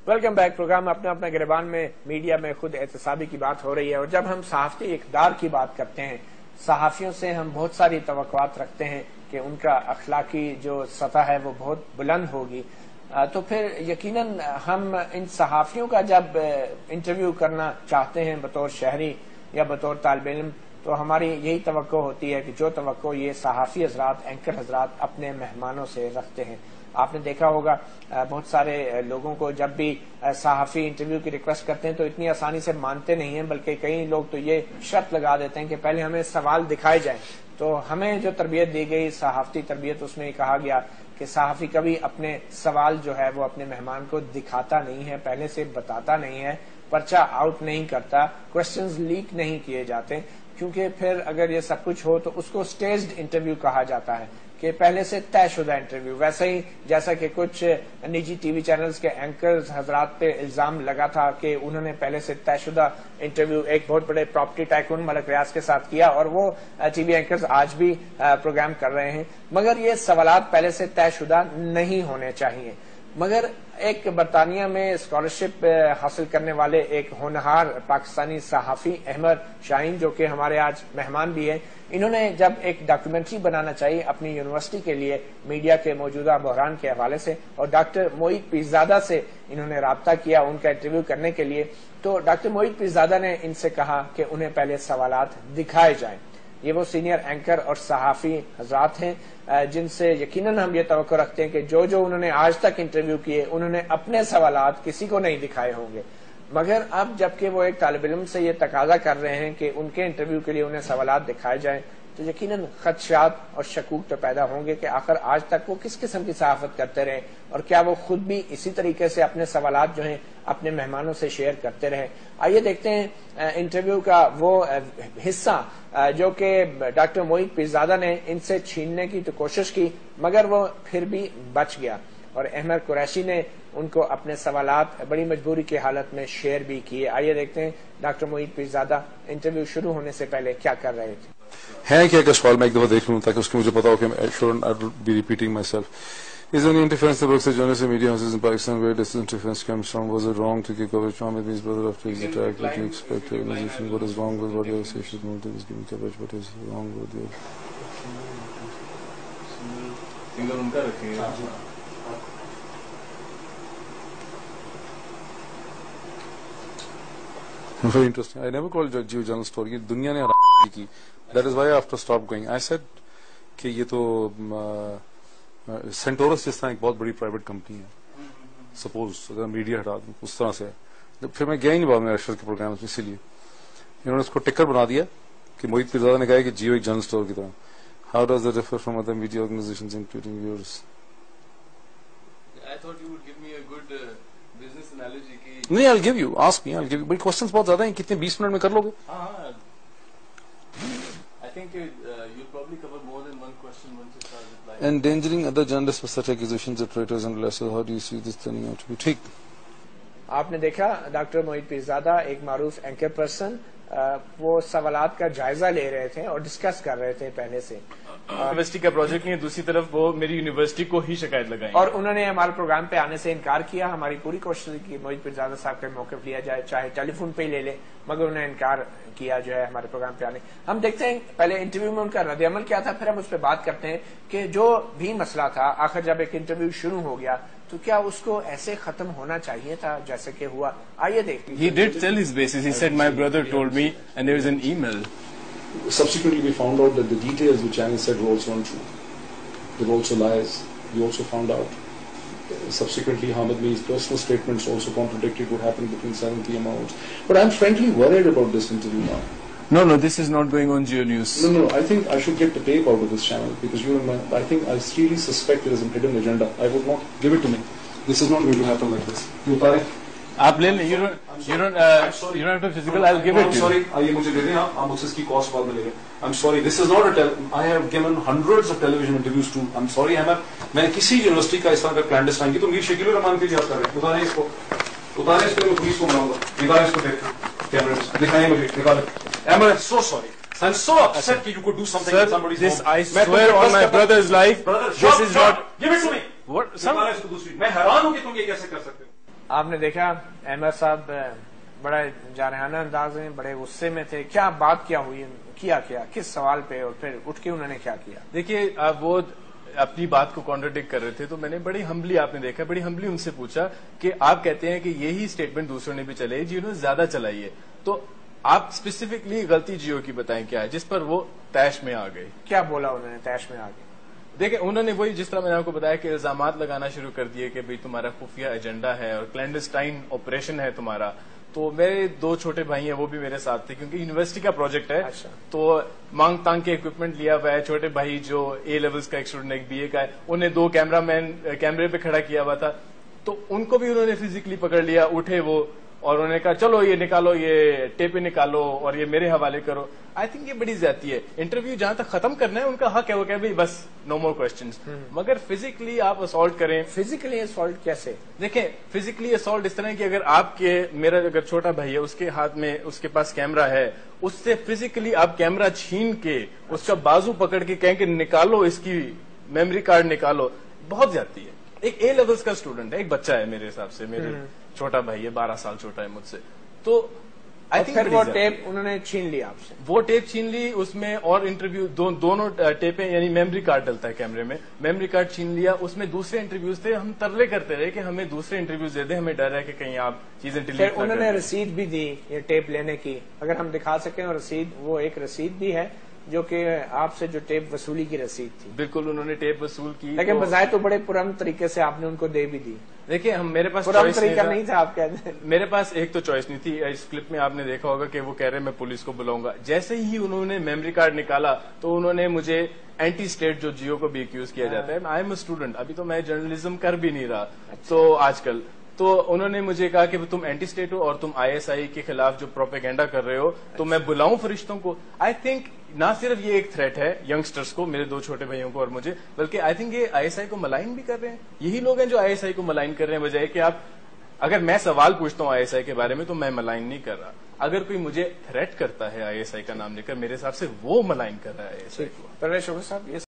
Welcome back. Programme اپنا اپنا گریبان میں میڈیا میں خود احتسابی کی بات ہو رہی ہے، اور جب ہم صحافتی اقدار کی بات کرتے ہیں، صحافیوں سے ہم بہت ساری توقعات رکھتے ہیں کہ ان کا اخلاقی جو سطح ہے وہ بہت بلند ہوگی. تو پھر یقیناً ہم ان صحافیوں کا جب انٹرویو کرنا چاہتے ہیں بطور شہری یا بطور طالب علم، تو ہماری یہی توقع ہوتی ہے کہ جو توقع یہ صحافی حضرات، اینکر حضرات اپنے مہمانوں سے رکھتے ہیں. آپ نے دیکھا ہوگا بہت سارے لوگوں کو جب بھی صحافی انٹرویو کی ریکویسٹ کرتے ہیں تو اتنی آسانی سے مانتے نہیں ہیں، بلکہ کئی لوگ تو یہ شرط لگا دیتے ہیں کہ پہلے ہمیں سوال دکھائے جائیں. تو ہمیں جو تربیت دی گئی، صحافتی تربیت، اس میں یہ کہا گیا کہ صحافی کبھی اپنے سوال جو ہے وہ اپنے مہمان کو دکھاتا نہیں ہے، پہلے سے بتاتا نہیں ہے، پرچہ آؤٹ نہیں کرتا، کوشچنز لیک نہیں کیے جاتے، کیونکہ پھر اگر یہ سب کچھ ہو تو اس کو سٹیجڈ انٹرویو کہا جاتا ہے کہ پہلے سے طے شدہ انٹرویو. ویسے ہی جیسا کہ کچھ نجی ٹی وی چینلز کے اینکرز حضرات پہ الزام لگا تھا کہ انہوں نے پہلے سے طے شدہ انٹرویو ایک بہت بڑے پراپرٹی ٹائکون ملک ریاض کے ساتھ کیا، اور وہ ٹی وی اینکرز آج بھی پروگرام کر رہے ہیں. مگر یہ سوالات پہلے سے طے شدہ نہیں ہونے چاہیے. مگر ایک برطانیہ میں اسکالرشپ حاصل کرنے والے ایک ہونہار پاکستانی صحافی احمد شاہین، جو کہ ہمارے آج مہمان بھی ہیں، انہوں نے جب ایک ڈاکیومنٹری بنانا چاہیے اپنی یونیورسٹی کے لیے میڈیا کے موجودہ بحران کے حوالے سے، اور ڈاکٹر معید پیرزادہ سے انہوں نے رابطہ کیا ان کا انٹرویو کرنے کے لیے، تو ڈاکٹر معید پیرزادہ نے ان سے کہا کہ انہیں پہلے سوالات دکھائے جائیں. یہ وہ سینئر اینکر اور صحافی حضرات ہیں جن سے یقیناً ہم یہ توقع رکھتے ہیں کہ جو انہوں نے آج تک انٹرویو کیے انہوں نے اپنے سوالات کسی کو نہیں دکھائے ہوں گے. مگر اب جبکہ وہ ایک طالب علم سے یہ تقاضا کر رہے ہیں کہ ان کے انٹرویو کے لیے انہیں سوالات دکھائے جائیں، تو یقیناً خدشات اور شکوک تو پیدا ہوں گے کہ آخر آج تک وہ کس قسم کی صحافت کرتے رہے، اور کیا وہ خود بھی اسی طریقے سے اپنے سوالات جو ہیں اپنے مہمانوں سے شیئر کرتے رہے. آئیے دیکھتے ہیں انٹرویو کا وہ حصہ جو کہ ڈاکٹر معید پیرزادہ نے ان سے چھیننے کی تو کوشش کی، مگر وہ پھر بھی بچ گیا، اور احمد قریشی نے ان کو اپنے سوالات بڑی مجبوری کی حالت میں شیئر بھی کیے. آئیے دیکھتے ہیں ڈاکٹر معید پیرزادہ انٹرویو شروع ہونے سے پہلے کیا کر رہے تھے. ہے کہ اگر سوال میں ایک دفعہ دیکھ لوں تاکہ اس کی مجھے پتا ہو کہ I shouldn't be repeating myself. Is there any interference in the works of journalists and media houses in Pakistan? Where does this interference come from? Was it wrong to give coverage to Ahmed Mir's brother after his attack? What do you expect the organization? What is wrong with what you say should move to this giving coverage? What is wrong with your... Very interesting. I never called you journal story. دنیا نے حرام کی. That is why I have to stop going. I said کہ یہ تو سینٹورس جس طرح ایک بہت بڑی پرائیویٹ کمپنی ہے، سپوز اگر میڈیا ہٹا دوں اس طرح سے ہے، پھر میں گیا ہی نہیں بعد میں اشرف کے پروگرام میں، اسی لیے انہوں نے اس کو ٹکر بنا دیا کہ معید پیرزادہ نے کہا کہ جیو ایک جرنل اسٹور کی طرح. How does that differ from other media organizations including yours? I thought you would give me a good business analogy کی. نہیں، I'll give you, ask me, I'll give you. بھائی کوسچنس بہت زیادہ ہیں، کتنے 20 minute میں کر لو گے؟ ہاں I think you'll probably cover more than one question once you start replying. Endangering other journalists with such accusations of traitors and lessers. How do you see this turning out to be? ٹھیک. آپ نے دیکھا doctor Moeed Pirzada ایک معروف anchor person, وہ سوالات کا جائزہ لے رہے تھے اور ڈسکس کر رہے تھے پہلے سے. یونیورسٹی کا پروجیکٹ نہیں ہے، دوسری طرف وہ میری یونیورسٹی کو ہی شکایت لگائی، اور انہوں نے ہمارے پروگرام پہ آنے سے انکار کیا. ہماری پوری کوشش کی معید پیرزادہ صاحب کا موقف لیا جائے، چاہے ٹیلی فون پہ ہی لے لے، مگر انہوں نے انکار کیا جو ہے ہمارے پروگرام پہ آنے. ہم دیکھتے ہیں پہلے انٹرویو میں ان کا رد عمل کیا تھا، پھر ہم اس پہ بات کرتے ہیں کہ جو بھی مسئلہ تھا آخر جب ایک انٹرویو شروع ہو گیا تو کیا اس کو ایسے ختم ہونا چاہیے تھا جیسے کہ ہوا. آئیے دیکھتے ہیں. He did tell his basis. He said, my brother told me, and there is an email. Subsequently we found out that the details which Annie said were also untrue. They were also lies. We also found out subsequently Ahmed Mir's personal statements also contradicted what happened between 7 p.m. hours. But I'm frankly worried about this interview now. No, this is not going on Geo News. No, I think I should get the tape out of this channel because I think I really suspect there is a hidden agenda. I would not give it to me. This is not going to happen like this. آپ لے لیں. You don't have to physical. I'll give it to you. I'm sorry. یہ مجھے دے دیں آپ مجھ سے اس کی کاسٹ بعد میں لے لیں. I'm sorry. This is not I have given hundreds of television interviews to. I'm sorry Ahmed. میں نے کسی یونیورسٹی کا اس طرح کا کلینڈسٹائن کی تو میر شکیل الرحمان کی یاد کر رہے ہیں. اتاریں اس کو میں پولیس کو بلاؤں گا. نکالیں اس کو کیمرے میں دکھائیں مجھے. نکالیں. Ahmed, I'm so sorry. I'm so upset that you could do something in somebody's home. This I swear on my brother's life. Brother, this is not. Give it to me. What? میں حیران ہوں کہ تم یہ کیسے کر سکتے ہو. آپ نے دیکھا احمد صاحب بڑا جارحانہ انداز میں بڑے غصے میں تھے. کیا بات کیا ہوئی, کیا کس سوال پہ, اور پھر اٹھ کے انہوں نے کیا کیا؟ دیکھیے آپ وہ اپنی بات کو کانٹرڈکٹ کر رہے تھے تو میں نے بڑی ہمبلی, آپ نے دیکھا بڑی ہمبلی ان سے پوچھا کہ آپ کہتے ہیں کہ یہی اسٹیٹمنٹ دوسروں نے بھی چلائی, جنہوں نے زیادہ چلائی ہے, تو آپ اسپیسیفکلی غلطی جیو کی بتائیں کیا ہے جس پر وہ طیش میں آ گئے. کیا بولا انہوں نے طیش میں آ گئے؟ دیکھیں انہوں نے وہی جس طرح میں نے آپ کو بتایا کہ الزامات لگانا شروع کر دیے کہ بھئی تمہارا خفیہ ایجنڈا ہے اور کلینڈسٹائن آپریشن ہے تمہارا. تو میرے 2 چھوٹے بھائی ہیں وہ بھی میرے ساتھ تھے کیونکہ یونیورسٹی کا پروجیکٹ ہے. تو مانگ تانگ کے اکوپمنٹ لیا ہوا ہے. چھوٹے بھائی جو اے لیولز کا ایک اسٹوڈنٹ ایک بی اے کا ہے, انہیں 2 کیمرہ مین کیمرے پہ کھڑا کیا ہوا تھا. تو ان کو بھی انہوں نے فزیکلی پکڑ لیا, اٹھے وہ اور انہوں نے کہا چلو یہ نکالو, یہ ٹیپیں نکالو اور یہ میرے حوالے کرو. آئی تھنک یہ بڑی زیادتی ہے. انٹرویو جہاں تک ختم کرنا ہے ان کا حق ہے, وہ کہ بس نو مور کوسچنز. مگر فزیکلی آپ اسالٹ کریں. فزیکلی اسالٹ کیسے؟ دیکھیں فزیکلی اسالٹ اس طرح کہ اگر آپ کے, میرا اگر چھوٹا بھائی ہے اس کے ہاتھ میں اس کے پاس کیمرہ ہے, اس سے فزیکلی آپ کیمرہ چھین کے اس کا بازو پکڑ کے کہیں کہ نکالو اس کی میموری کارڈ نکالو, بہت زیادتی ہے. ایک اے لیولز کا اسٹوڈنٹ ہے, ایک بچہ ہے میرے حساب سے, میرے چھوٹا بھائی ہے 12 سال چھوٹا ہے مجھ سے. تو پھر وہ ٹیپ انہوں نے چھین لی آپ سے؟ وہ ٹیپ چھین لی, اس میں اور انٹرویو دونوں ٹیپیں یعنی میموری کارڈ ڈلتا ہے کیمرے میں, میموری کارڈ چھین لیا. اس میں دوسرے انٹرویوز تھے, ہم ترلے کرتے رہے کہ ہمیں دوسرے انٹرویوز دے دیں, ہمیں ڈر ہے کہ کہیں آپ چیزیں ڈیلیٹ نہ کریں. انہوں نے رسید بھی دی یہ ٹیپ لینے کی, اگر ہم دکھا سکیں رسید, وہ ایک رسید بھی ہے جو کہ آپ سے جو ٹیپ وصولی کی رسید تھی. بالکل انہوں نے ٹیپ وصول کی, لیکن بظاہر تو بڑے پرامن طریقے سے آپ نے ان کو دے بھی دی. دیکھیں ہم میرے پاس پرامن طریقہ نہیں تھا آپ کہتے ہیں. میرے پاس ایک تو چوائس نہیں تھی. اس کلپ میں آپ نے دیکھا ہوگا کہ وہ کہہ رہے میں پولیس کو بلاؤں گا. جیسے ہی انہوں نے میموری کارڈ نکالا تو انہوں نے مجھے اینٹی اسٹیٹ جو جیو کو بھی ایکیوز کیا جاتا ہے, آئی ایم اے اسٹوڈنٹ, ابھی تو میں جرنلزم کر بھی نہیں رہا تو آج کل, تو انہوں نے مجھے کہا کہ تم اینٹی اسٹیٹ ہو اور تم ISI کے خلاف جو پروپیگنڈا کر رہے ہو, تو میں بلاؤں فرشتوں کو. آئی تھنک نہ صرف یہ ایک تھریٹ ہے ینگسٹرز کو, میرے 2 چھوٹے بھائیوں کو اور مجھے, بلکہ آئی تھنک یہ ISI کو ملائن بھی کر رہے ہیں. یہی لوگ ہیں جو ISI کو ملائن کر رہے ہیں, بجائے کہ آپ, اگر میں سوال پوچھتا ہوں ISI کے بارے میں تو میں ملائن نہیں کر رہا. اگر کوئی مجھے تھریٹ کرتا ہے ISI کا نام لے کر, میرے حساب سے وہ ملائن کر رہا ہے ISI کو. پرویز شوکت صاحب